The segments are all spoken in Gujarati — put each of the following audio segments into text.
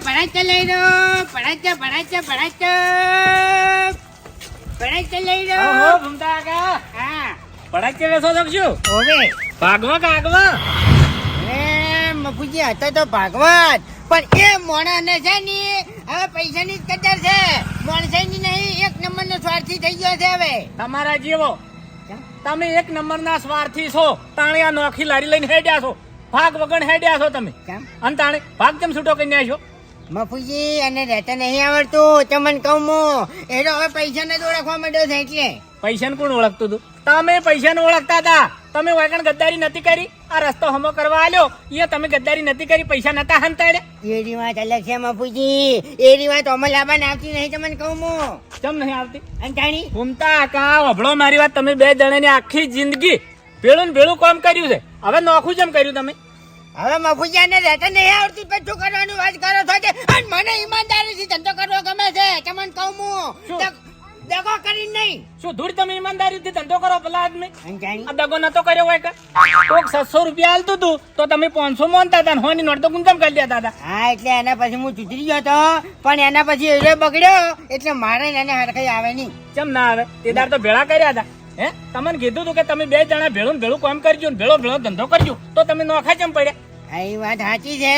ભડાચા લઈ લો ભડાચા ભડાચા ભડાચા ભડાચા લઈ લો હો ભમતા કાકા હા પડાકે વેસો શકજો ઓવે ભાગવા કાગવા એ મફુજી હતા તો ભાગવત પણ એ મોણાને છે ને હવે પૈસાની જ કદર છે મોણસાઈની નહીં એક નંબરનો સ્વાર્થી થઈ ગયો છે હવે તમારા જેવો તમે એક નંબરના સ્વાર્થી છો તાણે આ નોખી લારી લઈને હેડ્યા છો ભાગ વગર હેડ્યા છો તમે કેમ અને તાણે ભાગ કેમ છૂટો કરી આવ્યો મફુજી અને રહેતા નહીં આવડતું તમને કહું હું એનો હવે પૈસાને જ ઓળખવા માંડ્યો છે એટલે પૈસાને કોણ ઓળખતું હતું તમે પૈસાને ઓળખતા હતા તમે વાગણ ગદ્દારી નથી કરી આ રસ્તો હમો કરવા આલ્યો એ તમે ગદ્દારી નથી કરી પૈસા નતા હંતાડે એની વાત અલગ છે મફુજી એની વાત અમલ લાવવાને આવતી નહીં તમને કહું હું કેમ નહીં આવતી અને જાણી ઘૂમતા કા વભળો મારી વાત તમે બે જણાની આખી જિંદગી ભેળું ને ભેળું કામ કર્યું છે હવે નોખું જેમ કર્યું તમે હવે મફુજીને રહેતા નહીં આવડતું પછી શું કરવાનું વાત કરો છો કે અને મને ઈમાનદારીથી ધંધો કરવો ગમે છે તમને કહું હું દગો કરીને નહીં શું ધૂળ તમે ઈમાનદારીથી ધંધો કરો ભલા આદમી અને જાણી આ દગો નતો કર્યો હોય કે કોક 700 રૂપિયા આલતું તું તો તમે 500 મોનતા હતા ને હોની નોટ તો ગુંજમ કરી દેતા હતા હા એટલે એના પછી હું ચૂતરી ગયો હતો પણ એના પછી એરો બગડ્યો એટલે મારે એને હરખાઈ આવે નહીં કેમ ના આવે તે દાર તો ભેળા કર્યા હતા હે તમને કીધું તું કે તમે બે જણા ભેળું ને ભેળું કામ કરજો ને ભેળો ભેળો ધંધો કરજો તો તમે નોખા કેમ પડ્યા આ એ વાત સાચી છે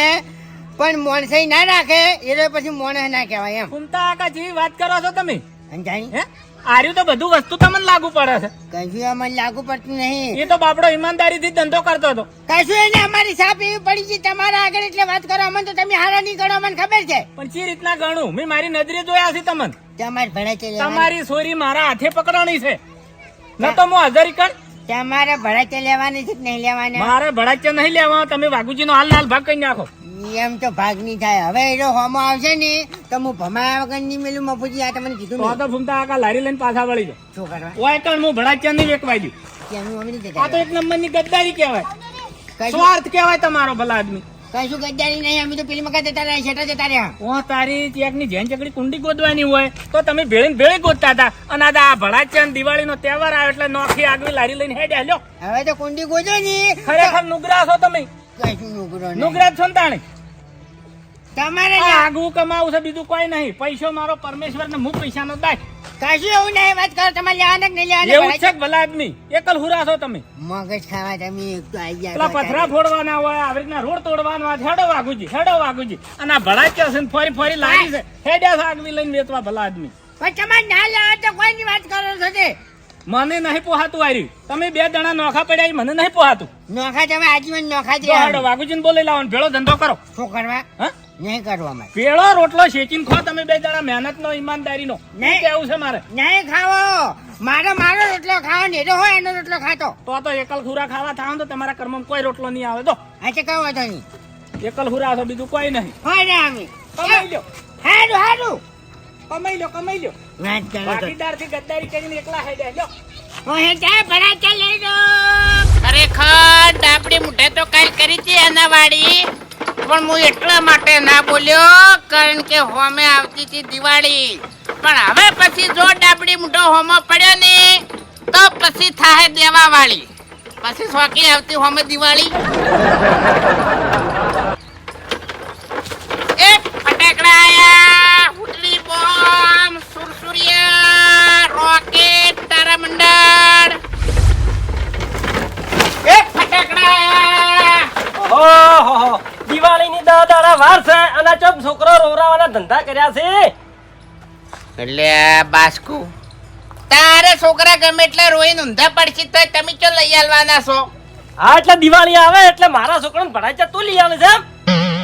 પણ મોણસાઈ ના રાખે એરો પછી મોણસ ના કહેવાય એમ ઘૂમતા આકા જેવી વાત કરો છો તમે અને જાણી હે આર્યું તો બધું વસ્તુ તમને લાગુ પડે છે કશું અમને લાગુ પડતું નહીં એ તો બાપડો ઈમાનદારીથી ધંધો કરતો હતો કશું એને અમારી સાપ એવી પડી છે તમારા આગળ એટલે વાત કરો અમને તો તમે હારા નહીં ગણો અમને ખબર છે પણ ચી રીતના ગણું મેં મારી નજરે જોયા છે તમને તમારે ભડા છે તમારી સોરી મારા હાથે પકડવાની છે ન તો હું હાજરી કર તમારે ભડા છે લેવાની છે કે નહીં લેવાના મારે ભડાચ્યા નહીં લેવા તમે વાઘુજીનો હાલ હાલ ભાગ કરી નાખો એમ તો ભાગ નહીં થાય હવે એનો હોમો આવશે ને તો હું ભમાયા વગર નહીં મેલું મફુજી આ તમને કીધું તો તો ભૂમતા આકા લારી લઈને પાછા વળી દો શું કરવા ઓય કણ હું ભડાચ્યા નહીં વેકવાઈ દઉં ત્યાંનું અમે નહીં આ તો જતા એક નંબરની ગદ્દારી કહેવાય કશું સ્વાર્થ કહેવાય તમારો ભલા આદમી કશું ગદ્દારી નહીં અમે તો પેલી મકા જતા રહ્યા છેટા જતા રહ્યા ઓ તારી ચેકની જેન ચકડી કુંડી ગોદવાની હોય તો તમે ભેળી ભેળી ગોદતા હતા અને આ ભડાચ્યા ને દિવાળીનો તહેવાર આવે એટલે નોખી આગવી લારી લઈને હેડ્યા લ્યો હવે તો કુંડી ગોજો ને ખરેખર નુગરા છો તમે કશું નુકરો નહીં નુગરા છો ને તાણે તમારે આ આગવું કમાવું છે બીજું કોઈ નહીં પૈસો મારો પરમેશ્વર ને હું પૈસાનો દાય કશું એવું નહીં વાત કરો તમારે લેવાના કે નહીં એવું લેવાના છે કે ભલા આદમી એકલ હુરા છો તમે મગજ ખાવા તમે એક તો આવી પેલા પથરા ફોડવાના હોય આવી રીતના રોડ તોડવાના હોય હેડો વાઘુજી અને આ ભડાચ્યા છે ને ફરી ફરી લારી છે હેડ્યા છે આગવી લઈને વેચવા ભલા આદમી પણ તમારે ના લેવા તો કોઈની વાત કરો છો તે મને નહીં પોહાતું આર્યું તમે બે જણા નોખા પડ્યા ઈ મને નહીં પોહાતું નોખા તમે આજીવન નોખા જ જો હેડો રહ્યા. વાઘુજીને બોલી લાવો ને ભેળો ધંધો કરો શું કરવા હા નહીં કરવા મારે પેલો રોટલો શેકીને ખો તમે બે જણા મહેનતનો ઈમાનદારીનો નહીં. શું કેવું છે મારે નહીં ખાવો મારો રોટલો ખાવો ને એનો હોય એનો રોટલો ખાતો તો એકલ ખુરા ખાવા થાવ તો તમારા કર્મમાં કોઈ રોટલો નહીં આવે તો આ છે કહો તો નહીં એકલ ખુરા છો બીજું કોઈ નહીં હોય ને અમે કમાઈ લ્યો હારું કમાઈ લ્યો વાત કરો તો પાટીદાર થી ગદ્દારી કરીને એકલા હેડ્યા લ્યો હું હે ચા ભરા ચા લઈ લો ખરેખર ડાબડી મુઠે તો કાલ કરી હતી એના વાડી પણ હું એટલા માટે ના બોલ્યો કારણ કે હોમે આવતી હતી દિવાળી પણ હવે પછી જો ડાબડી મુઠો હોમો પડ્યો ને તો પછી થાય દેવા વાળી પછી શોકી આવતી હોમે દિવાળી એ ફટાકડા આયા હુટલી બોમ્બ સુરસુરિયા રોકેટ તારામંડળ એ ફટાકડા આયા ઓહો દિવાળીની દાડા વાર છે અને ચમ છોકરો રોવરાવાના ધંધા કર્યા છે એટલે બાસ્કુ તારે છોકરા ગમે એટલે રોઈને ઊંધા પડશે તો તમે ચો લઈ આલવાના છો હા એટલે દિવાળી આવે એટલે મારા છોકરાને ભણાઈ તું લઈ આવે છે એમ?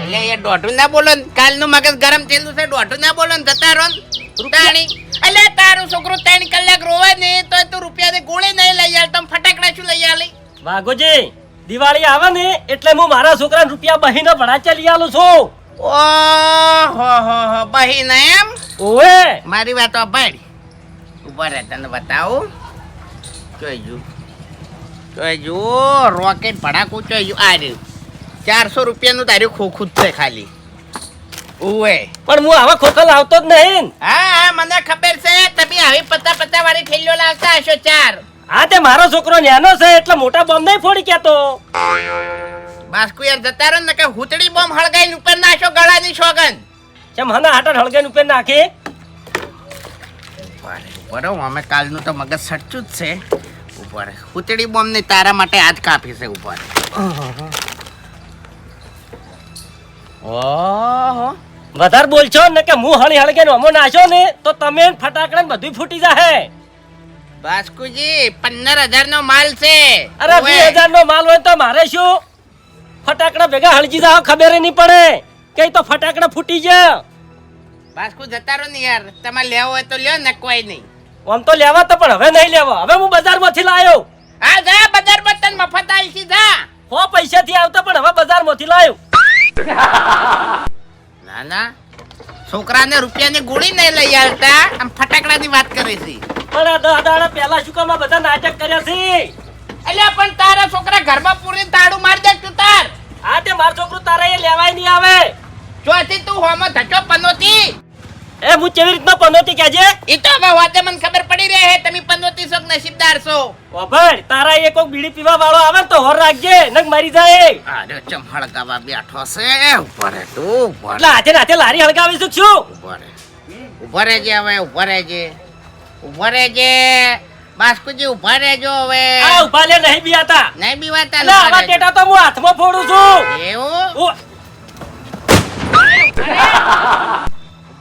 એટલે એ દોઢું ના બોલો ને કાલનું મગજ ગરમ થયેલું છે દોઢું ના બોલો ને જતા રહો ને રૂપિયાની એટલે તારું છોકરું 3 કલાક રોવે ને તો તું રૂપિયાની ગોળી નહીં લઈ આલ તમે ફટાકડા શું લઈ આલી વાઘોજી દિવાળી આવે ને એટલે હું મારા છોકરાને રૂપિયા બહીને ભણાચા લઈ આલું છું ઓહો હો બહીને એમ ઓએ મારી વાત ભાઈ ઉભા રહે તને બતાવું જોઈજુ રોકેટ ભડાકું જોઈજુ આ રહ્યું 400 રૂપિયાનું તારું ખોખું જ છે ખાલી ઓએ પણ હું આવા ખોખલ આવતો જ નહીં હા મને ખબર છે તમે આવી પત્તા વાળી થેલીઓ લાવતા હશો 4 હા તે મારો છોકરો ન્યાનો છે એટલે મોટા બોમ્બ નહીં ફોડી કેતો બાસ્કુ યાર જતા રહો ને કે હુતડી બોમ્બ હળગાઈને ઉપર નાખો ગળાની સોગન કેમ હના હાટા હળગાઈને ઉપર નાખી બરોબર અમે કાલનું તો મગજ સચ્ચું જ છે ઉપર હુતડી બોમ્બ ને તારા માટે આજ કાપી છે ઉપર ઓહો વધારે બોલશો ને કે હું હળી હળગાઈને અમો નાશો ને તો તમે ફટાકડા ને બધું ફૂટી જાહે બાસ્કુજી 15,000 નો માલ છે અરે 20,000 નો માલ હોય તો મારે શું ફટાકડા ભેગા હળજી જાવ ખબર નહીં પડે કે તો ફટાકડા ફૂટી જાય બાસ્કુ જતા રહો ને યાર તમારે લેવો હોય તો લ્યો ને કોઈ નહીં આમ તો લેવા તો પણ હવે નહીં લેવા હવે હું બજારમાંથી લાયો હા જા બજારમાં તને મફત આલસી જા હો પૈસાથી આવતો પણ હવે બજારમાંથી લાયો ના ના છોકરાને રૂપિયાની ગોળી નહીં લઈ આવતા આમ ફટાકડાની વાત કરે છે પણ આ 10 દાડા પહેલા શું કામ આ બધા નાટક કર્યા છે અલ્યા પણ તારા છોકરા ઘરમાં પૂરીને તાળું મારી દે તું તાર હા તે મારો છોકરો તારા એ લેવાય નહીં આવે ચોથી તું હોમાં ધચો પનોતી એ હું કેવી રીતના પનોતી કહેજે ઈ તો હવે વાતે મને ખબર પડી રહે હે તમે પનોતી છો કે નસીબદાર છો ઓભળ તારા એ કોક બીડી પીવા વાળો આવે ને તો હોર રાખજે નક મરી જાય અરે ચમહળ ગાવા બેઠો છે ઉપર રે તું ઉપર એટલે હાથે નાથે લારી હળગાવી છું શું ઉભા રહેજે હવે ઉભા રહેજે બાસ્કુજી ઉભા રહેજો હવે આ ઉભા લે નહીં બીયાતા નહીં બીવાતા એટલે આવા ટેટા તો હું હાથમાં ફોડું છું એવું ઓ,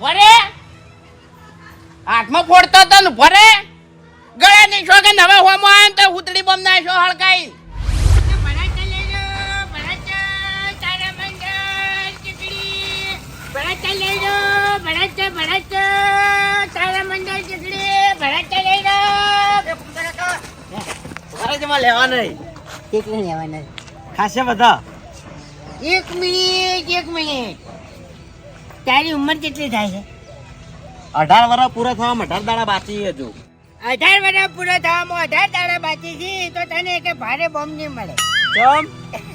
ભરે હાથમાં ફોડતો તો ને ભરે ગળા ની શોગન હવે હોમો આયો તો હુતડી બોમ ના શો હળકાઈ લેવા નહીં કેટલી લેવાના ખાસે બધા એક મિનિટ તારી ઉંમર કેટલી થાય છે 18 વર્ષ પૂરા થવા 18 દાડા બાકી હજુ 18 વર્ષ પૂરા થવામાં 18 દાડા બાકી છે તો તને કે ભારે બોમ્બ નહીં મળે કેમ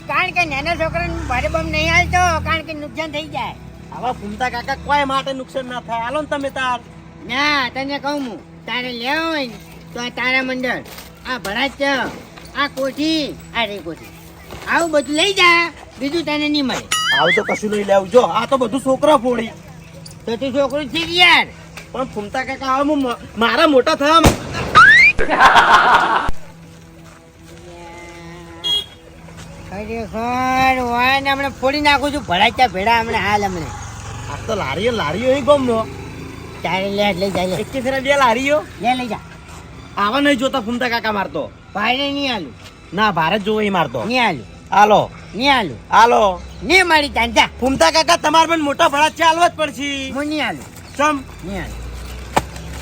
કારણ કે નાના છોકરાને ભારે બોમ્બ નહીં હાલતો કારણ કે નુકસાન થઈ જાય આવા ફૂમતા કાકા કોઈ માટે નુકસાન ના થાય હાલો ને તમે તાર ના તને કહું હું તારે લેવો હોય ને તો આ તારા મંડળ આ ભરાચ આ કોઠી આ રે કોઠી આવું બધું લઈ જા બીજું તને નહીં મળે આવું તો કશું નહીં લેવું જો આ તો બધું છોકરા ફોડી તો તું છોકરું છે કે યાર પણ ફૂમતા કાકા હવે હું મારા મોટા થયા ખરેખર વાને હમણાં ફોડી નાખું છું ભરાચ્યા ભેડા હમણાં હાલ હમણાં આ તો લારીઓ અહીં ગમનો તારે લે લઈ જા લે એક ફેરા બે લારીઓ લઈ જા આવા નહીં જોતા ફૂમતા કાકા મારતો ભાઈને નહીં હાલું ના ભારત જોવો એ મારતો નહીં હાલું હાલો નહીં હાલું હાલો નહીં મારી તાન જા ફૂમતા કાકા તમારે પણ મોટા ભડા ચાલવા જ પડશે હું નહીં હાલું ચમ નહીં હાલું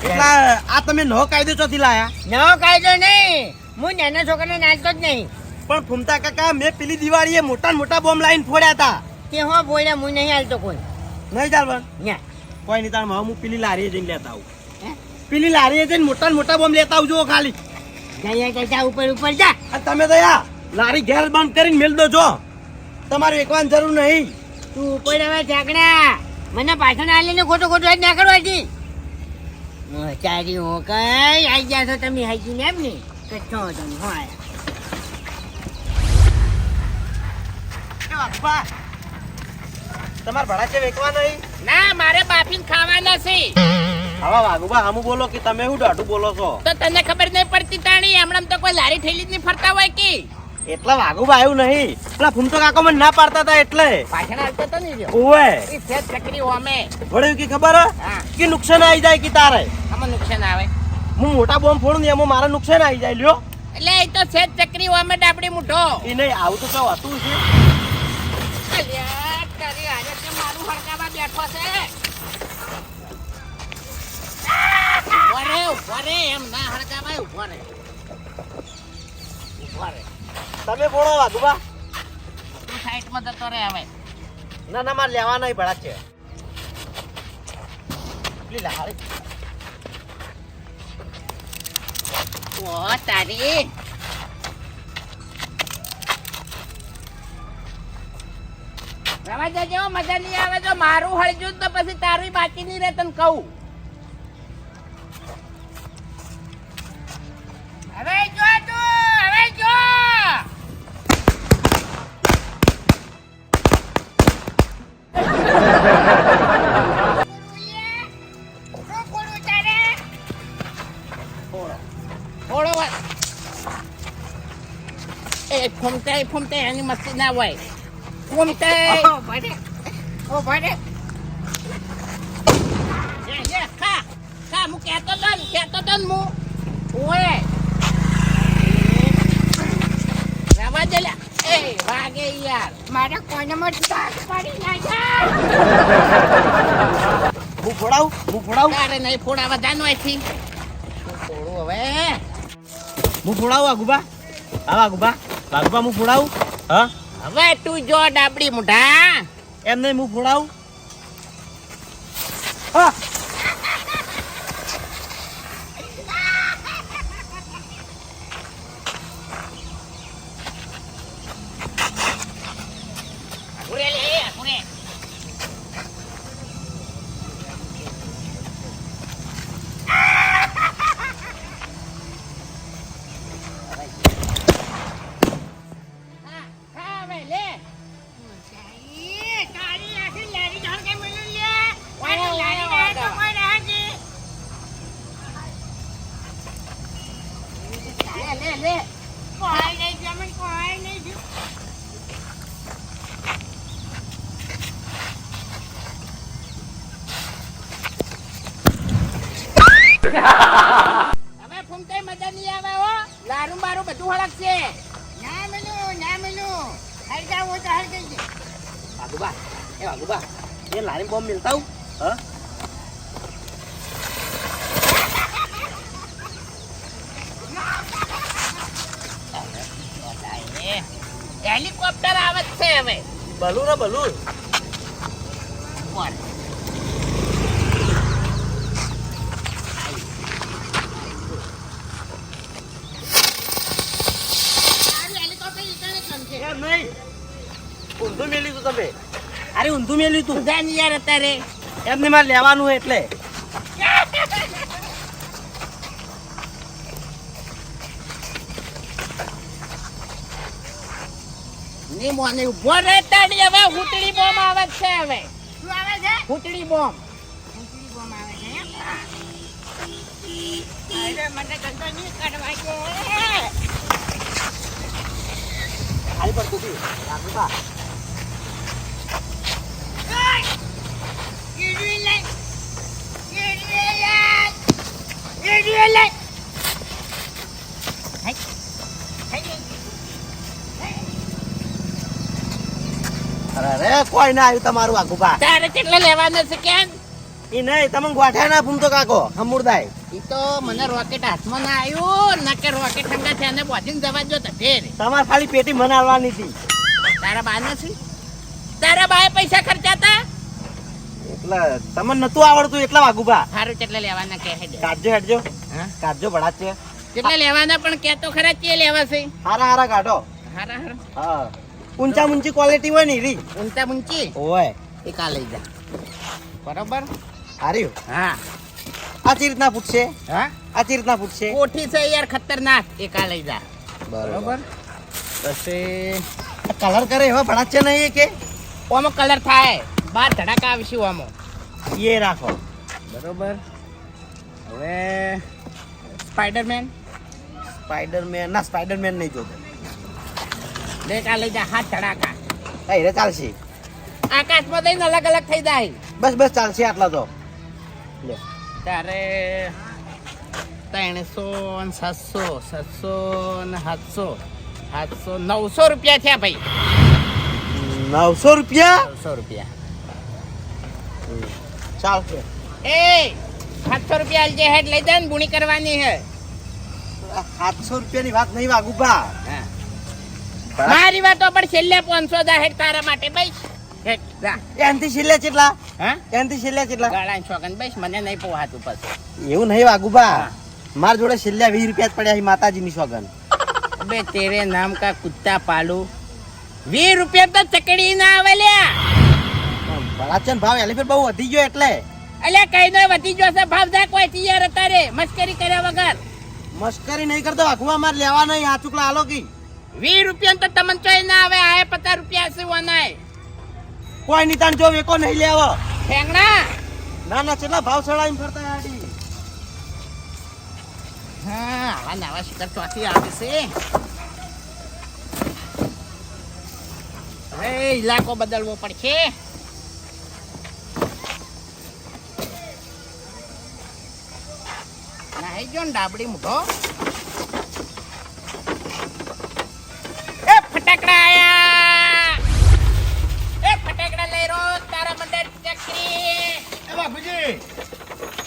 એટલા આ તમે નો કાયદો ચોથી લાયા નવો કાયદો નહીં હું નાના છોકરાને નાચતો જ નહીં પણ ફૂમતા કાકા મેં પેલી દિવાળીએ મોટા મોટા બોમ્બ લાઈન ફોડ્યા હતા તે હો બોલ્યા હું નહીં હાલતો કોઈ નહીં ચાલવાનું ન્યા કોઈ નહીં તાર હું પેલી લારીએ જઈને લેતા આવું હે? પેલી લારીએ જઈને મોટા મોટા બોમ્બ લેતા આવજો ખાલી જા જા ઉપર જા અને તમે તો યા લારી ઘેર બંધ કરીને મેલ દો છો તમારે એકવાની જરૂર નહીં તું ઉપર હવે ઝાકડા મને પાછળ આલીને ખોટો જ ના કરવાથી ચારી હો કઈ આઈ ગયા છો તમે હાજી ને એમ ને કચ્છો તમે હો આયા તમારે ભડા છે વેચવા નહીં ના મારે બાફીને ખાવાના છે આવા વાઘુબા આમું બોલો કે તમે શું દાઢું બોલો છો તો તને ખબર નહીં પડતી તાણી હમણાં તો કોઈ લારી ઠેલી જ નહીં ફરતા હોય કે એટલા વાઘુબા આવ્યું નહીં પેલા ફૂમતો કાકો મને ના પાડતા હતા એટલે પાછળ આવતો તો નહીં રહ્યો ઓવે એ સેજ ચકરી હોમે વળ્યું કે ખબર હે? હા કે નુકસાન આવી જાય કે તારે આમાં નુકસાન આવે હું મોટા બોમ્બ ફોડું ને એમાં મારે નુકસાન આવી જાય લ્યો એટલે એ તો સેજ ચકરી હોમે ડાબડી મુઠો એ નહીં આવું તો કેવું હતું છે અલ્યા તારી હારે તે મારું હડકાવા બેઠો છે ઉભો રે એમ ના હડકાવાય ઉભો રે તમે બોલો વાઘુબા તું સાઈડમાં જતો રે હવે ના ના મારે લેવા નહીં ભડા છે પેલી લારી ઓ તારી રવા જજો મજા નહીં આવે જો મારું હળજુ તો પછી તારું બાકી નહીં રહે તને કહું હવે જો તું હવે જો ફૂમતાઈ એની મસ્તી ના હોય. ફૂમતાઈ. ઓ ભાડે. ખા હું કહેતો તો ને હું. ઓય. રવા દે લે. એ વાગે યાર. મારા કોનામાં ડાઘ પડી નાખ્યા. હું ફોડાવું તારે નહીં ફોડાવા જાનો અહીંથી. ફોડું હવે. હું ફોડાવું વાઘુબા. હા વાઘુબા હું ફોડાવું. હા હવે તું જો ડાબડી મુઢા. એમ નહીં હું ફોડાવું. હા ઘુરે લે ઘુરે. તારી આખી લારી ઢાળ કે મળ્યું લે. ઓય લારી ઢાળ તો કોઈ રાજી. લે. કોઈ નહીં જમણ કોઈ નહીં જો. હવે ફૂમતાઈ મજા નહીં આવે હો. લારું બારું બધું હળકશે. ના મેલું. હાલ જાવ હોય તો હાલ જઈએ. વાઘુબા એ લારી બોમ્બ મિલતા હું. હા હેલિકોપ્ટર આવે જ છે હવે. બલુર બોલ. એમ નહીં ઊંધું મેલ્યું તું તમે. અરે ઊંધું મેલ્યું તું. જાન યાર અત્યારે. એમને મારે લેવાનું હોય એટલે. ની મોને ઉભો રહે તાડી હવે હુટડી બોમ્બ આવે જ છે હવે. શું આવે છે? હુટડી બોમ્બ. ઊંચી બોમ આવે છે એમ? અરે મને ધંધો નહીં કરવા છે. ખાલી પડતું હતું વાઘુબા. અરે કોઈ ના આવ્યું તમારું વાઘુબા. તારે કેટલા લેવાના છે કેમ? ઈ નહીં તમે ગોઠા ના ફૂમતો કાકો હમુરદાય. ઈ તો મને રોકેટ હાથમાં ના આવ્યું નકે રોકેટ ઠંગા છે અને બોધીને જવા જો તો ફેર. તમારે ખાલી પેટી મને આવવાની હતી તારા બા નથી? તારા બાએ પૈસા ખર્ચાતા? એટલે તમને નતું આવડતું એટલા વાઘુબા. હારું કેટલા લેવાના કે હેડે? હેડજો હા? કાઢજો ભડા છે. કેટલા લેવાના પણ કે તો ખરા કે લેવા છે? હારા કાઢો. હારા હા ઊંચા ઊંચી ક્વોલિટી હોય ને રી. ઊંચા ઊંચી ઓય એક આ લઈ જા. બરોબર. હાર્યું. હા આ ચી રીતના ફૂટશે? હા આ ચી રીતના ફૂટશે? કોઠી છે યાર ખતરનાક. એક આ લઈ જા. બરોબર. પછી કલર કરે એવા ભડા છે નહીં એ કે ઓમો કલર થાય. બાર ધડાકા આવશે ઓમો. એ રાખો. બરોબર. હવે સ્પાઈડરમેન ના સ્પાઈડરમેન નહીં જોતો. દેખ આ લઈ જા. હાથ ધડાકા. હા રે ચાલશે. આકાશમાં દઈને અલગ અલગ થઈ જાય. બસ ચાલશે આટલા તો. લે તારે 300 ને 700 700 ને 700 700 900 રૂપિયા થયા ભાઈ. 900 રૂપિયા 900 રૂપિયા. ચાલશે. એ 700 રૂપિયા આલજે. હેડ લઈ જા ને બુણી કરવાની હે. 700 રૂપિયાની વાત નહીં વાગુબા. હા મારી વાતો પણ છેલ્લે 500 દા હેડ તારા માટે ભાઈ. હેડ જા. એનથી છેલ્લે કેટલા? હા એનથી છેલ્લે કેટલા? ગાળા છોકન બસ મને નહીં પોહાતું પછી. એવું નહીં વાગુબા. માર જોડે છેલ્લે 20 રૂપિયા જ પડ્યા છે માતાજીની સોગન. અબે તેરે નામ કા કુત્તા પાલુ. 20 રૂપિયા તો ચકડી ના આવે લ્યા. ભડાચન ભાવ એલિફેન્ટ બહુ વધી ગયો એટલે. અલ્યા કઈ નો વધી ગયો છે ભાવ. જા કોઈ તૈયાર તારે મસ્કરી કર્યા વગર. મસ્કરી નહીં કરતો વાગુબા. માર લેવા નહીં. આ ચુકલા હાલો કી 20 રૂપિયા તો તમને ચોય ના આવે. આ 50 રૂપિયા છે વનાય. કોઈ નિતાન જો વેકો નહીં લેવો. ઠેંગણા. ના કેટલા ભાવ ચડાવીને ફરતા આડી. હા આવા નવા શિકર ચોથી આવે છે. હવે ઇલાકો બદલવો પડશે. નાહી ગયો ને ડાબડી મૂઠો. એ ફટાકડા આયા. એ ફટાકડા લઈ રો તારા મંડળ ચકરી. એ બાપુજી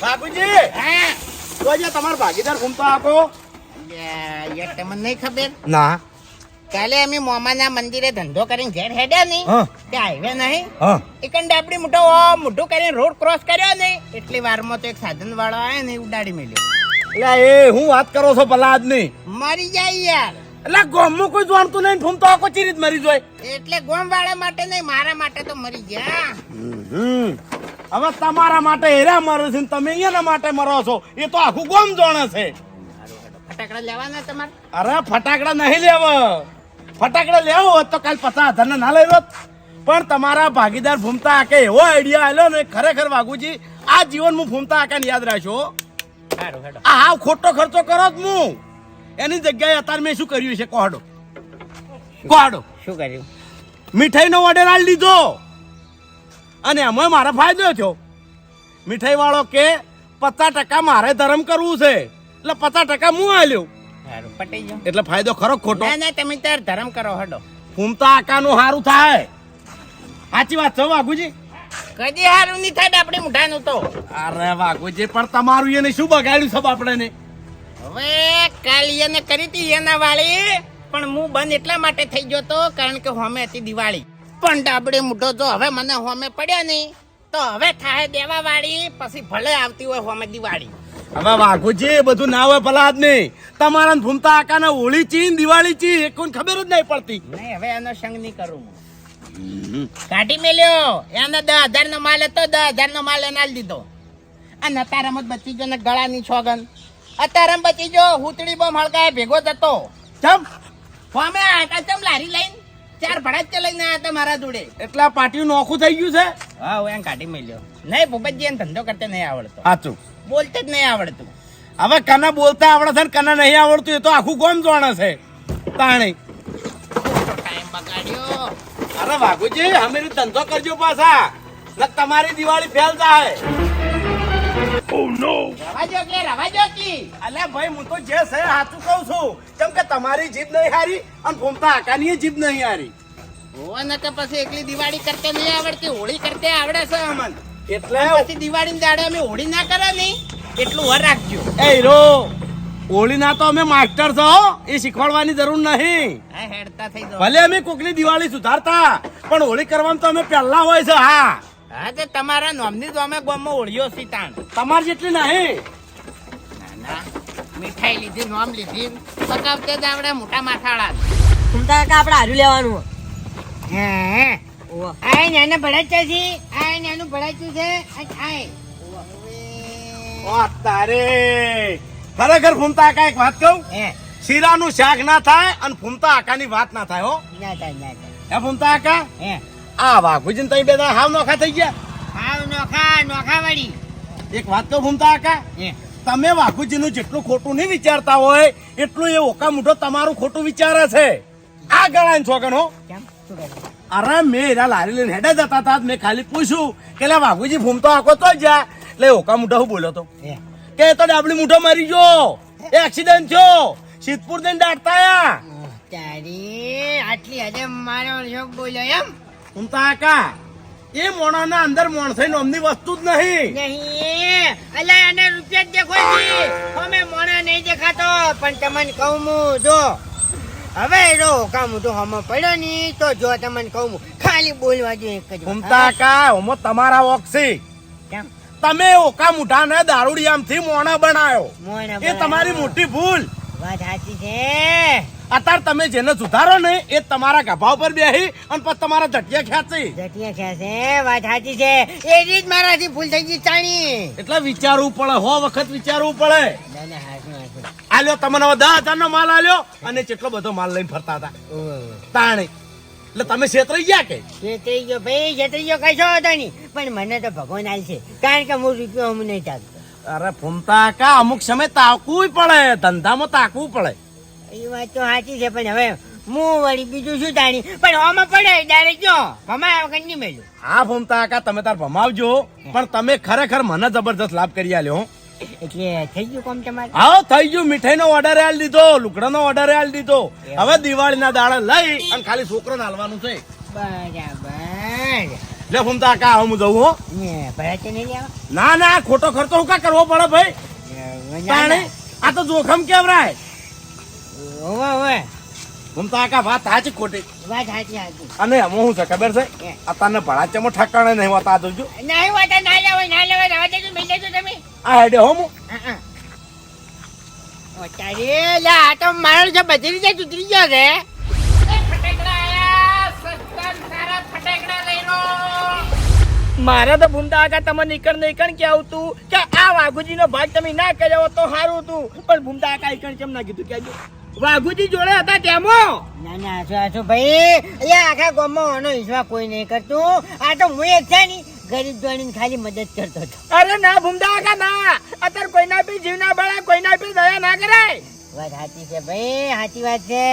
બાપુજી હા તો આજે તમારો ભાગીદાર ઘૂમતો આપો યાર તમને નહીં ખબર ના કાલે અમે મોમાના મંદિરે ધંધો કરીને ઘેર હેડ્યા નહીં હા. તે હાઈવે નહીં હા એકંડ આપડી મોટો મોઢું કરીને રોડ ક્રોસ કર્યો નહીં એટલી વારમાં તો એક સાધન વાળો આવ્યો ને ઉડાડી મેલ્યો. એટલે એ હું વાત કરો છો ભલા આદમી મરી જાય યાર. એટલે ગામમાં કોઈ જાણતું નહીં ઘૂમતો આખો ચીરીત મરી જાય એટલે ગોમ વાળા માટે નહીં મારા માટે તો મરી ગયા. હવે તમારા માટે હેરા મરે છે ને તમે એના માટે મરો છો એ તો આખું ગામ જાણે છે. ફટાકડા લેવાના તમારે? અરે ફટાકડા નહીં લેવા ફટાકડા લેવો હોત તો કાલ 50,000 ના લઈ રોત પણ તમારા ભાગીદાર ભૂમતા આકે એવો આઈડિયા આલ્યો ને ખરેખર વાઘુજી આ જીવન હું ભૂમતા આકાને યાદ રાખશો. સારું હેડો. આ હાવ ખોટો ખર્ચો કરો જ હું એની જગ્યાએ અત્યારે મેં શું કર્યું છે કોહડો શું કર્યું? મીઠાઈનો ઓર્ડર આલી દીધો અને એમાં મારો ફાયદો થયો. મીઠાઈ વાળો કે 50% મારે ધર્મ કરવું છે એટલે 50% હું આલ્યો સારું પટી ગયો. એટલે ફાયદો ખરો કે ખોટો? ના ના તમે તાર ધર્મ કરો હેડો. ફૂમતા આકાનું સારું થાય. સાચી વાત છે વાઘુજી? કદી હારું નહીં થાય આપડે મુઠાનું તો. અરે વાઘુજી પણ તમારું એને શું બગાડ્યું સબ આપણે ને? હવે કાલ એને કરી હતી એના વાળી પણ હું બંધ એટલા માટે થઈ ગયો તો કારણ કે હોમે હતી દિવાળી પણ ડાબડે મુઠો તો હવે મને હોમે પડ્યા નહીં તો હવે થાય દેવા વાળી પછી ભલે આવતી હોય હોમે દિવાળી. હવે વાઘુજી એ બધું ના હોય ભલા આદમી તમારા ફૂમતા આકાને હોળી ચી ને દિવાળી ચી એ કોઈને ખબર જ નહીં પડતી. નહીં હવે એનો સંગ નહીં કરું હું. કાઢી મેલ્યો એને 10,000 નો માલ હતો 10,000 નો માલ એને આલી દીધો અને અતારામાં બચી ગયો ને ગળાની છોગન અતારામાં બચી ગયો હુતડી બોમ હળકાય ભેગો જતો ચમ હોમે આટા ચમ લારી લઈને 4 ભડાચ લઈને આયા હતા મારા જોડે. એટલા પાટિયું નોખું થઈ ગયું છે. હા હું એમ કાઢી મેલ્યો. નહીં ભૂપતજી એને ધંધો કરતા નહીં આવડતો સાચું. બોલતે જ નહીં આવડતું. હવે કના બોલતા આવડે છે ને કના નહીં આવડતું એ તો આખું ગામ જાણે છે તાણી. ટાઈમ બગાડ્યો. અરે વાઘુજી અમે ધંધો કરજો પાછા ન તમારી દિવાળી ફેલ જાય. રવાજો કી અલ્યા ભાઈ હું તો જે છે સાચું કહું છું કેમ કે તમારી જીભ નહીં હારી અને ફૂમતા આકાની જીભ નહીં હારી હોવા કે પછી એકલી દિવાળી કરતે નહીં આવડતી હોળી કરતે આવડે છે અમન. એટલે પછી દિવાળી દાડે અમે હોળી ના કરે નહીં એટલું વર રાખજો. એ હીરો હોળીના તો અમે માસ્ટર છો એ શીખવાડવાની જરૂર નહીં. હા હેડતા થઈ જાઓ. ભલે અમે કોકની દિવાળી સુધારતા પણ હોળી કરવામાં તો અમે પહેલા હોય છે. હા હા તો તમારા નોમની તો અમે ગામમાં હોળીઓ સીતાણ. તમારી જેટલી નહીં. ના ના મીઠાઈ લીધી નોમ લીધી પકાવતે જ આવડે મોટા માથાળા. ઘૂમતા કાકા આપણે હાર્યું લેવાનું હે ઓહો. આય નાના ભડાચ્યા છે આય નાનું ભડાચ્યું છે આય ઓ તારે ખરેખર ફૂમતા આકા એક વાત કહું હે શીરાનું શાક ના થાય અને ફૂમતા આકાની વાત ના થાય હો. ના થાય હે ફૂમતા આકા હે આ વાઘુજી તઈ બે દાડા હાવ નોખા થઈ ગયા. હાવ નોખા વાળી એક વાત કહું ફૂમતા આકા હે તમે વાઘુજીનું જેટલું ખોટું નહીં વિચારતા હોય એટલું એ ઓકા મુઠો તમારું ખોટું વિચારે છે. આ ગળાની છોકન હો. કેમ શું કરે અરે મેં એરા લારી લઈને હેડે જતા હતા મેં ખાલી પૂછ્યું કે લે વાઘુજી ફૂમતો આખો તો જા એટલે ઓકા મુઠો હું બોલ્યો તો હે કે એ તો ડાબલી મુઠો મરી ગયો એ એક્સિડન્ટ થયો સિદ્ધપુર જઈને દાટતા આયા. તારી આટલી હજે મારો શોખ બોલ્યો એમ ફૂમતા આકા એ મોણાના અંદર મોણસાઈ નામની વસ્તુ જ નહીં. નહીં અલા એને રૂપિયા જ દેખો છી અમે મોણા નહીં દેખાતો પણ તમને કહું હું જો હવે એનો કામ તો હમ પડ્યો ની તો જો તમને કહું હું ખાલી બોલવા જો એક જ ફૂમતા આકા ઓમો તમારા ઓક્સી કેમ તમે ઓકા મુઠાને દારૂડિયામથી મોણા બનાવ્યો મોણા એ તમારી મોટી ભૂલ. વાત સાચી છે અત્યારે તમે જેને સુધારો ને એ તમારા ગભા ઉપર બેહી અને પછી તમારા ઝટિયા ખેંચી જટિયા છે વાત સાચી છે એ રીત મારાથી ભૂલ થઈ ગઈ ચાણી એટલે વિચારવું પડે હો વખત વિચારવું પડે. ના ના હાસું આલ્યો તમને હવે 10,000 નો માલ આલ્યો અને કેટલો બધો માલ લઈને ફરતા હતા તાણે એટલે તમે છેતરાઈ ગયા કે છેતરી ગયો ભાઈ છેતરી ગયો કશો હતો નહીં પણ મને તો ભગવાન આલ છે કારણ કે હું રૂપિયો હું નહીં ચાલતો. અરે ફૂમતા કા અમુક સમય તાકવું પડે ધંધામાં તાકવું પડે. એ વાત તો સાચી છે પણ હવે હું વળી બીજું શું જાણી પણ આમાં પડે ડાયરેક્ટ જો ભમાયા વગર નહીં મેલ્યું. હા ભૂમતા કાકા તમે તાર ભમાવજો પણ તમે ખરેખર મને જબરજસ્ત લાભ કરી આલ્યો હો. એટલે થઈ ગયું કામ તમારે. હા થઈ ગયું. મીઠાઈનો ઓર્ડર આલ દીધો, લુગડાનો ઓર્ડર આલ દીધો. હવે દિવાળીના દાડા લઈ અને ખાલી છોકરાને હાલવાનું છે. બરાબર. લે ભૂમતા કાકા હું જઉં હો. ભરાતે નહીં લેવા. ના ના ખોટો ખર્ચો હું કા કરવો પડે ભાઈ. તાણે આ તો જોખમ કેમ રાય. ઓવે ઓવે ભૂમતા કાકા વાત સાચી ખોટી. વાત સાચી સાચી. અને એમાં શું છે ખબર છે અત્યારને ભડાચેમાં ઠકાણે નહીં હોતા આ જોજો. નહીં વાતા ના લેવાય રવા દેજો મેં દેજો તમે. આ હેડે હો હું. તારે લા આ તો મારો છે બધી રીતે સુધરી ગયો છે. ફટાકડા આયા સસ્તા ને સારા ફટાકડા લઈ લો. મારે તો ભૂમતા આગા તમે નીકળ કે આવતું કે આ વાઘુજી નો ભાગ તમે ના કર્યો તો સારું હતું પણ ભૂમતા આગા ઈકણ કેમ ના કીધું કેજો વાઘુજી જોડે હતા તેમો. ના ના આછો ભાઈ અહીંયા આખા ગામમાં આનો હિસ્સા કોઈ નહીં કરતું. આ તો હું એક છે ને ગરીબ જોડીને ખાલી મદદ કરતો હતો. અરે ના ભૂમતા આગા ના અત્યારે કોઈના બી જીવ ના બળે કોઈના બી દયા ના કરાય. વાત સાચી છે ભાઈ સાચી વાત છે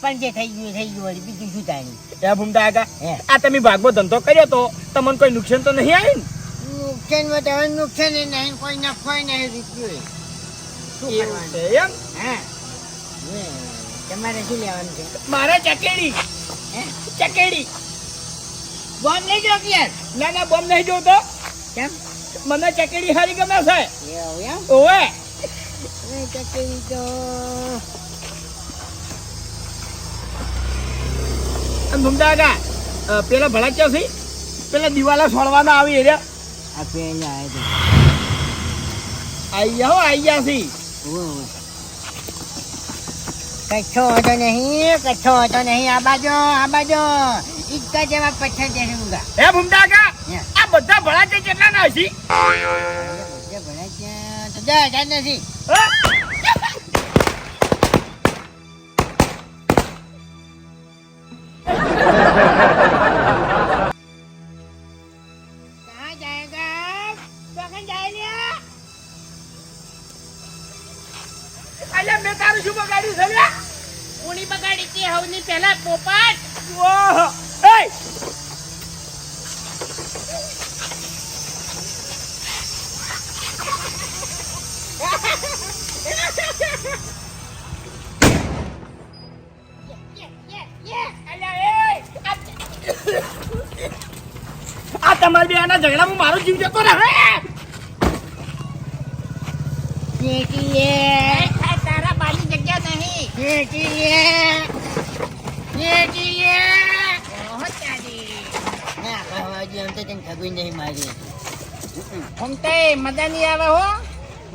પણ જે થઈ ગયું વળી બીજું શું જાણી. એ ભૂમતા આગા હે. આ તમે ભાગવો ધંધો કર્યો તો તમને કોઈ નુકસાન તો નહીં આવ્યું નુકસાનમાં તો હવે નુકસાન નહીં કોઈ નફો નહીં રૂપિયો શું ને એવું કરવાનું. છે એમ હા તમારે શું લેવાનું છે. મારે ચકેડી હે ચકેડી બોમ્બ લઈ જાઓ કે યાર. ના ના બોમ્બ નહીં જોતો કેમ મને ચકેડી હારી ગમે છે એવું એમ. ઓવે ચકરી તો ભૂમતા આગા પેલા ભલા ક્યાં છે પેલા દિવાલા છોડવાના આવી એરિયા આ પેલા આઈ ગયા છે કચ્છો હતો નહીં આ બાજુ ઈકા જેવા પથ્થર દેખુંગા. હે ભૂમતા આગા હે. આ બધા ભલા છે કેટલા ના છે જે ભણે છે તો જા નથી. कहाँ जाएगा कहाँ जाए लिया. અલ્યા મેં તારું શું બગાડ્યું છે લ્યા કોની બગાડી હતી હવની પહેલા પોપટ. ઓહો એ આ તમારી બે આના ઝઘડામાં મારો જીવ જતો રહે તારા બાની જગ્યા નહીં. ઓહો તારી. ખબર નહીં મારી. ઘૂમતે મજા નહીં આવે હો.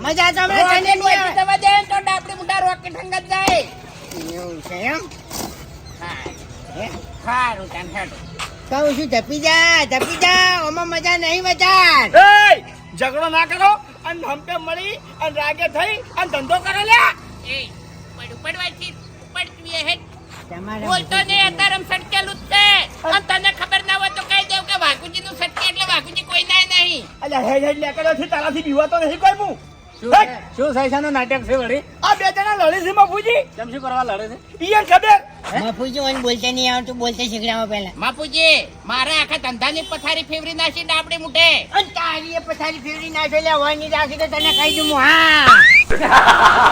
મજા તો રોકેટ હમણાં તને હોય તો દવા દે તો ડાબડી મોટા રોકેટ હંગત જાય. એવું છે એમ. સારું તાન હેડો. કહું છું ધપી જા ઓમાં મજા નહીં બચાર. એ ઝઘડો ના કરો અને હંપે મળી અને રાગે થઈ અને ધંધો કરો લ્યા એ પડવાથી પડતી હેડ. તમારે બોલતો નહીં અત્યારે આમ સટકેલું જ છે. અને તને ખબર ના હોય તો કહી દેવ કે વાઘુજી નું સટકે એટલે વાઘુજી કોઈ ના નહીં. અલ્યા હેડ હેડ લેકડો થી તારાથી બીવાતો નહીં કોઈ હું શું સૈસાનું નાટક છે વળી આ બે જણા લડે છે બાપુજી કેમ શું કરવા લડે છે ઈયન ખબર મફુજી મને બોલતા નહીં આવતું બોલતા શીખડાવો પહેલા. બાપુજી મારા આખા ધંધાની પથારી ફેવરી નાખી ડાબડી મુઠે. અને તારી એ પથારી ફેરવી નાખે લે વાની રાખી તો તને કહી દઉં હું. હા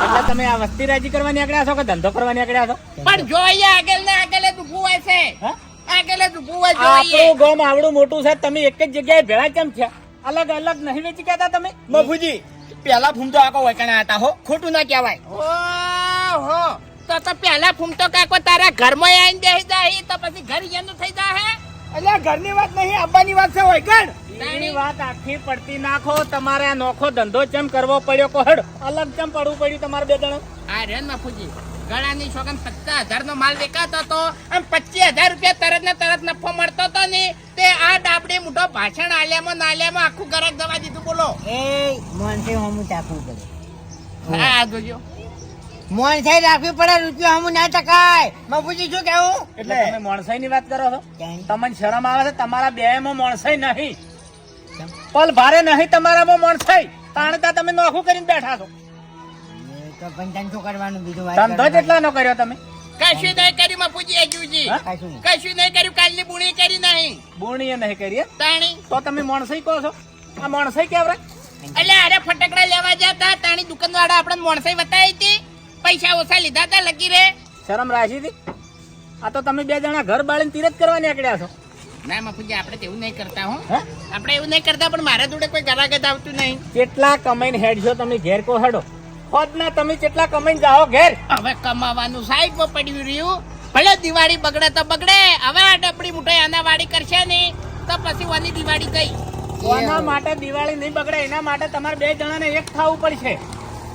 એટલે તમે આ વસ્તી રાજી કરવા નીકળ્યા છો કે ધંધો કરવા નીકળ્યા છો પણ જોઈએ આગળ ને આગળ ડૂબવું હોય છે. હા? આગળ ડૂબવું હોય જોઈએ. આપણું ગામ આવડું મોટું છે તમે એક જ જગ્યાએ ભેળા કેમ થયા અલગ અલગ નહીં વેચી કહેતા તમે મફુજી પેલા ફૂમતો આખો વૈકણા હતા હો ખોટું ના કહેવાય. ઓહો તો પેલા ફૂમતો કાકો તારા ઘરમાં આવીને બેસી જાય તો પછી ઘર એનું થઈ જાય. એટલે ઘરની વાત નહીં આબાની વાત છે હોય કણ તાણી. એની વાત આખી પડતી નાખો તમારે આ નોખો ધંધો ચમ કરવો પડ્યો કોહડ અલગ ચમ પડવું પડ્યું તમારે બે જણ આ રેન બાપુજી ગળાની છોકન 50,000 નો માલ વેચાતો હતો અને 25,000 રૂપિયા તરત ને તરત નફો મળતો હતો ને તે આ ડાબડી મોટો ભાષણ આલ્યામાં નાલ્યામાં આખું ગરક દવા દીધું. બોલો એ મોનસે હમું ચાખવું પડે. હા જોજો મોનસે રાખવી પડે રૂપિયો હમું ના ટકાય. મફુજી શું કેવું. એટલે તમે મોણસાઈ ની વાત કરો છો જાણી. તમને શરમ આવે છે તમારા બે માં મોણસાઈ નહીં પલ ભારે નહીં તમારામાં મોણસાઈ તાણતા તમે નોખું કરીને બેઠા છો એ તો પણ તને શું કરવાનું બીજું વાત ધંધો કરવાની. જેટલા નો કર્યો તમે કશું નહીં કર્યું મફુજી અજુજી કશું નહીં. કશું નહીં કર્યું કાલની બુણી કરી નહીં બોણીએ નહીં કરી એમ? તાણી તો તમે માણસઈ કહો છો આ માણસઈ કેવરાય એટલે અરે ફટાકડા લેવા જતા તાણી દુકાનવાળા આપણે મોણસાઈ બતાવી હતી પૈસા ઓછા લીધા હતા લગી રે શરમ રાખી હતી આ તો તમે બે જણા ઘર બાળીને તીરથ કરવા નીકળ્યા છો ના મફુજી આપણે તો એવું નહીં કરતા હો હે? આપણે એવું નહીં કરતા પણ મારા જોડે કોઈ ગરાગત આવતું નહીં કેટલા કમાઈને હેડ છો તમે ઘેર કો હેડો ખોદના તમે કેટલા કમાઈને જાઓ ઘેર હવે કમાવાનું સાઈડમાં પડ્યું રહ્યું ભલે દિવાળી બગડે તો બગડે હવે આ ડબડી મુઠાઈ આના વાડી કરશે ને તો પછી વાની દિવાળી ગઈ કોના માટે દિવાળી નહીં બગડે એના માટે તમારે બે જણાને એક થવું પડશે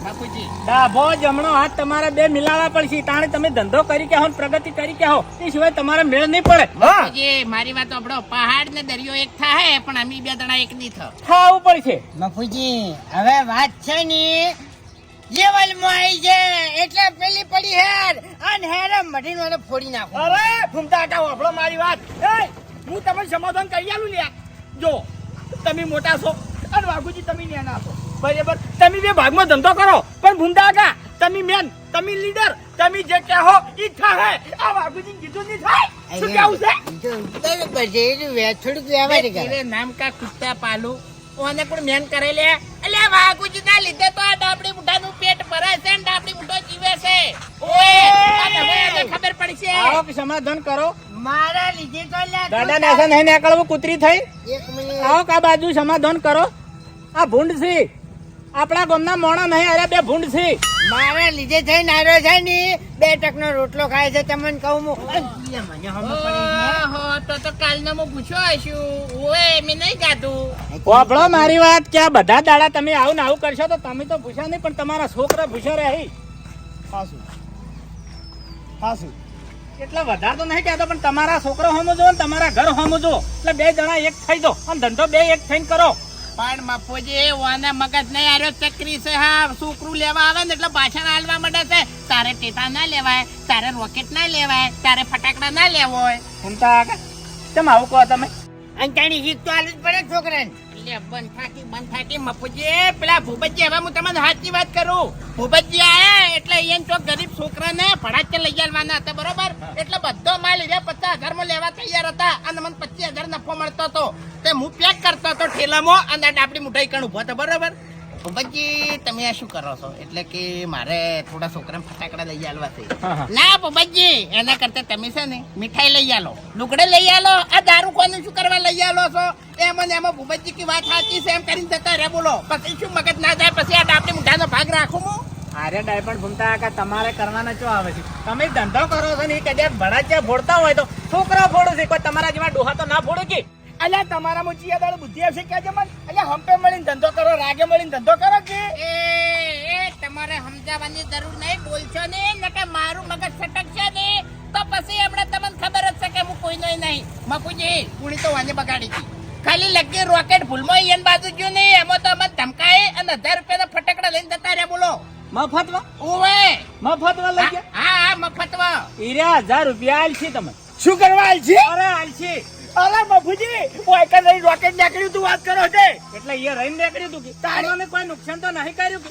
બાપુજી ડાભો જમણો હાથ તમારે બે મિલાવા પડશે તાણે તમે ધંધો કરી કે હો ને પ્રગતિ કરી કે હો એ સિવાય તમારે મેળ નહીં પડે બાપુજી મારી વાત આપણો પહાડ ને દરિયો એક થાય પણ અમે બે જણા એક નહીં થાવ થવું પડશે મફુજી હવે વાત છે ને લેવલમાં આવી છે એટલે પેલી પડી હેર અને હેરે મઢીને મને ફોડી નાખો. અરે ભૂમતા કાકા વાપરો મારી વાત એ હું તમને સમાધાન કરી આલું લ્યા જો તમે મોટા છો અને વાઘુજી તમે નાના છો બરાબર તમે બે ભાગમાં ધંધો કરો પણ ભૂમતા કાકા તમે મેન તમે લીડર તમે જે કહો ઈ થાય આ વાઘુજી કીધું નહીં થાય શું કેવું છે જો બરોબર છે એ થોડુંક વ્યવહાર કરે. તેરે નામ કા કુત્તા પાલુ ઓને પણ મેન કરે લે એટલે વાઘુજી ના લીધે તો આ ડાબડી મુઠાનું પેટ ભરાય છે ને ડાબડી મુઠો જીવે છે ઓએ આ હવે એને ખબર પડશે આવો કે સમાધાન કરો મારા લીધે તો લ્યા દાદા ને નહીં નીકળવું કૂતરી થઈ એક મિનિટ આવો કા બાજુ સમાધાન કરો આ ભૂંડ છે આપણા ગામના મોણા નહીં અરે બે ભૂંડ છે મારા લીધે થઈ નારો છે ને 2 ટકનો રોટલો ખાય છે તમને કહું હું મને હમ પડી ઓહો તો કાલનો હું પૂછ્યો હશું ઓએ મેં નહીં ગાધું વાપરો મારી વાત કે આ બધા દાડા તમે આવું ને આવું કરશો તો તમે તો ભૂસ્યા નહીં પણ તમારા છોકરા ભૂસ્યા રહે એટલે વધારે તો નહીં કહેતો પણ તમારા છોકરો હોમો જો ને તમારા ઘર હોમો જો એટલે બે જણા એક થઈ દો અને ધંધો બે એક થઈને કરો પણ મફોજી ઓના મગજ નહીં આર્યો ચક્રી છે હા છોકરું લેવા આવે ને એટલે ભાષણ હાલવા માંડે છે તારે ટેટા ના લેવાય તારે રોકેટ ના લેવાય તારે ફટાકડા ના લેવો હોય ઘૂમતા કેમ આવું કહો તમે અંતાણી હીક તો આલું જ પડે છોકરાને. એટલે બંધ થાકી મફોજી પેલા ભૂપતજી હવે હું તમને સાચી વાત કરું ભૂપતજી આયા એટલે અહીંયા તો ગરીબ છોકરાને ભડાકે લઈ આવવાના હતા બરોબર એટલે બધો માલ 50,000 માં લેવા તૈયાર હતા અને મને 25,000 નફો મળતો હતો તે હું પેક કરતો હતો ઠેલામાં અને આ ડાબડી મુઠાઈ કણ ઉભો હતો બરોબર ભૂપતજી તમે આ શું કરો છો એટલે કે મારે થોડા છોકરાને ફટાકડા લઈ આવવા છે ના ભૂપતજી એના કરતા તમે છે ને મીઠાઈ લઈ આલો લુગડે લઈ આલો આ દારૂ કોનું શું કરવા લઈ આલો છો એમ ને એમાં ભૂપતજી કી વાત સાચી છે એમ કરીને જતા રે બોલો પછી શું મગજ ના જાય પછી આ ડાબડી મુઠાઈનો ભાગ રાખું હું અરે ડાયપણ ભૂમતા કે તમારે કરવાના શું આવે છે તમે ધંધો કરો છો ને એ કદાચ ભડાચ્યા ફોડતા હોય તો છોકરા ફોડો છે કોઈ તમારા જેવા ડોહા તો ના ફોડે કે અલ્યા તમારામાં ચિયાદાળ બુદ્ધિ આવશે કે મને અલ્યા હંપે મળીને ધંધો કરો રાગે મળીને ધંધો કરો કે એ તમારે સમજાવવાની જરૂર નહીં બોલશો ને નકે મારું મગજ સટકશે ને તો પછી હમણાં તમને ખબર જ છે કે હું કોઈનો નહીં મફુજી કુણી તો વાને બગાડી હતી ખાલી લગી રોકેટ ભૂલમાં એન બાજુ ગયું ને એમાં તો અમે ધમકાય અને 1000 રૂપિયાના ફટાકડા લઈને જતા રહ્યા બોલો મફતમાં ઓવે મફતમાં લઈ ગયા હા મફતમાં ઈરા 1000 રૂપિયા આલશી તમે શું કરવા આલ છે અરે આલશી અરે બાપુજી ઓય કે નહીં રોકેટ નીકળ્યું તું વાત કરો છે એટલે એ રહીને નીકળ્યું તું કે તારોને કોઈ નુકસાન તો નહીં કર્યું કે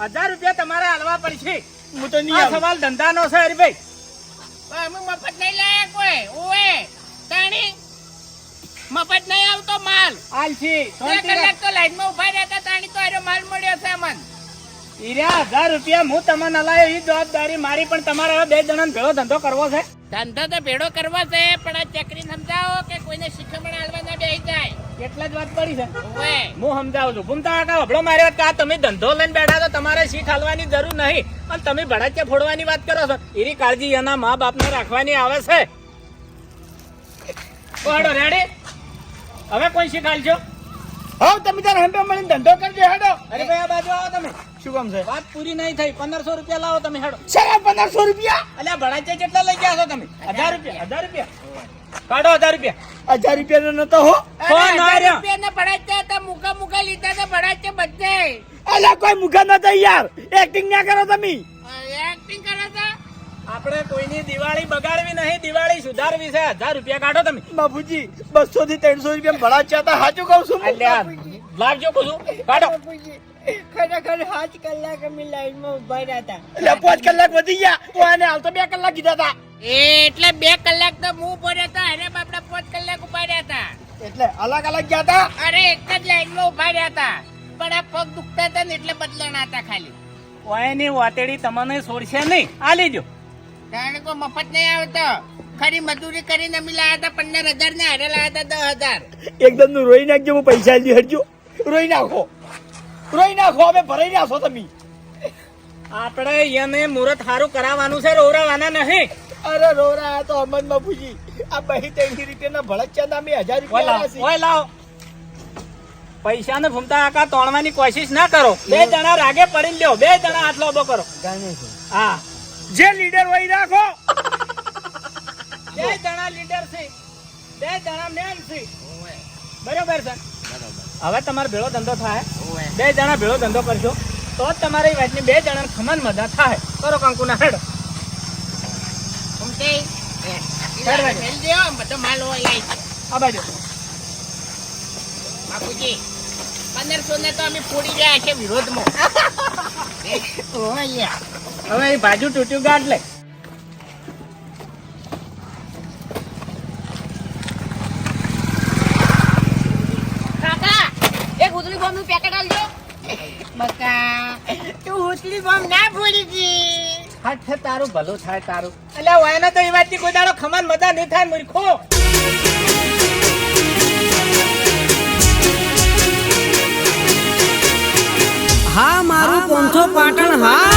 1000 રૂપિયા તમારે આલવા પડશે હું તો નહીં આ આવું. સવાલ ધંધાનો છે હરીભાઈ અમે મફત નહીં લાયા કોઈ ઓવે તાણી મફત નહીં આવતો માલ આલશી 2 કલાક તો લાઈનમાં ઉભા રહેતા તાણી તો આરો માલ મળ્યો છે મન ઈરા 1000 રૂપિયા હું તમને અલાયો એ જવાબદારી મારી પણ તમારે હવે બે જણાને ભેળો ધંધો કરવો છે ધંધો તો ભેડો કરવો છે પણ આ ચકરી સમજાવો કે કોઈને શિખામણ આલવા ના બેહી જાય કેટલા જ વાત પડી છે ઓવે હું સમજાવું છું ભૂમતા કાકા હબળો મારી વાત કે આ તમે ધંધો લઈને બેઠા તો તમારે શીખ હાલવાની જરૂર નહીં અને તમે ભડાચ્યા ફોડવાની વાત કરો છો એની કાળજી એના મા બાપને રાખવાની આવે છે હેડો રેડી હવે કોઈ શીખ હાલજો હા તમે તારે હંપે મળીને ધંધો કરજો હેડો અરે ભાઈ આ બાજુ આવો તમે શું કામ છે વાત પૂરી નહીં થઈ 1500 રૂપિયા લાવો તમે હેડો સારા 1500 રૂપિયા અલ્યા ભડાચ્યા કેટલા લઈ ગયા છો તમે 1000 રૂપિયા 1000 રૂપિયા કાઢો 1000 રૂપિયા 1000 રૂપિયા નતો હો ફોન આવ્યો. રૂપિયાના ભડાચ્યા હતા મુકા લીધા હતા ભડાચ્યા બધે અલ્યા કોઈ મુખા નતા યાર એક્ટિંગ ના કરો તમે એક્ટિંગ કરે છે આપણે કોઈની દિવાળી બગાડવી નહીં દિવાળી સુધારવી છે 1000 રૂપિયા કાઢો તમે બાપુજી 200 થી 300 રૂપિયા ભડા ચાતા સાચું કહું છું અલ્યા લાવજો કુછું કાઢો બાપુજી ખરેખર 5 કલાક અમે લાઈનમાં ઉભા રહ્યા હતા. એટલે 5 કલાક વધી ગયા તો આને હાલ તો 2 કલાક કીધા હતા. એટલે 2 કલાક તો હું પડ્યા હતા અરે બાપડા 5 કલાક ઉભા રહ્યા હતા. એટલે અલગ અલગ ગયા હતા. અરે એક જ લાઈનમાં ઉભા રહ્યા હતા પણ આ પગ દુખતા હતા ને એટલે બદલાણા હતા ખાલી. ઓયની વાતેડી તમને છોડશે નહીં. આ લેજો. કારણ કે મફત નહીં આવતો ખરી મજૂરી કરીને અમે લાયા હતા 15,000 ને હારે લાયા હતા 10,000. એકદમ નું રોઈ નાખજો. હું પૈસા લી હટજો. રોઈ નાખો. રોઈ નાખો. હવે ભરાઈ નાખો તમે. આપણે એને મુહૂર્ત સારું કરાવવાનું છે. રોરાવાના નહીં. અરે રોરા આ તો અમન બાપુજી આ બહી તેની રીતે ના ભળચ્યા નામે 1000 રૂપિયા ઓય લાવ. પૈસા ને ભૂમતા આકા તોડવાની કોશિશ ના કરો. 2 જણા રાગે પડી લ્યો. 2 જણા હાથ લોબો કરો. હા જે લીડર હોય રાખો. 2 જણા લીડર છે. 2 જણા મેન છે. બરોબર છે. હવે તમારો ભેળો ધંધો થાય. 2 જણા ભેળો ધંધો કરશો તો જ તમારી વાતની 2 જણા ખમન મજા થાય. કરો કંકુના હેડ. સમજે? મેલ દ્યો, બધો માલ હોય લઈ જાઓ. આ બાજુ બાપુજી 1500 ને તો અમે ફોડી ગયા છે વિરોધમાં. હવે એ બાજુ તૂટ્યું ગાંઠ લે. કાકા એક ઉતરી બોમ્બ નું પેકેટ આલજો. બકા તું ઉતરી બોમ્બ ના ફોડી દી. હાથ છે તારું ભલું થાય તારું. એટલે વાયના તો એ વાતની કોઈ દાડો ખમન મજા નહીં થાય મૂર્ખો. હા મારું 500 પાટણ હા.